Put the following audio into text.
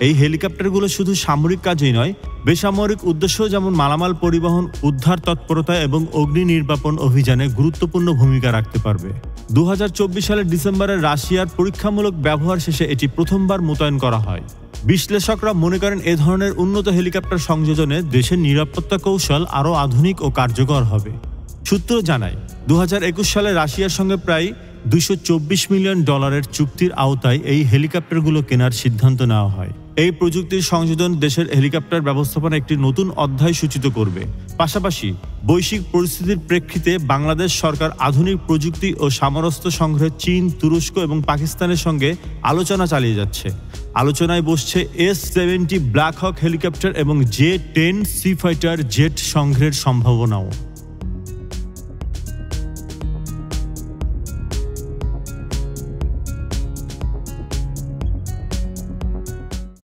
এই হেলিকপ্টারগুলো শুধু সামরিক কাজেই নয়, বেসামরিক উদ্দেশ্যেও যেমন মালামাল পরিবহন, উদ্ধার তৎপরতা এবং অগ্নি নির্বাপন অভিযানে গুরুত্বপূর্ণ ভূমিকা রাখতে পারবে। 2024 সালের ডিসেম্বরে রাশিয়ার পরীক্ষামূলক ব্যবহার শেষে এটি প্রথমবার মোতায়েন করা হয়। বিশ্লেষকরা মনে করেন এ ধরনের উন্নত হেলিকপ্টার সংযোজনে দেশের নিরাপত্তা কৌশল আরও আধুনিক ও কার্যকর হবে। সূত্র জানায় 2021 সালে রাশিয়ার সঙ্গে প্রায় $224 মিলিয়ন চুক্তির আওতায় এই হেলিকপ্টারগুলো কেনার সিদ্ধান্ত নেওয়া হয়। এই প্রযুক্তির সংযোজন দেশের হেলিকপ্টার ব্যবস্থাপনা একটি নতুন অধ্যায় সূচিত করবে। পাশাপাশি বৈশ্বিক পরিস্থিতির প্রেক্ষিতে বাংলাদেশ সরকার আধুনিক প্রযুক্তি ও সমরাস্ত্র সংগ্রহে চীন, তুরস্ক এবং পাকিস্তানের সঙ্গে আলোচনা চালিয়ে যাচ্ছে। আলোচনায় বসছে S-70 ব্ল্যাক হক হেলিকপ্টার এবং J-10 সি ফাইটার জেট সংগ্রহের সম্ভাবনাও।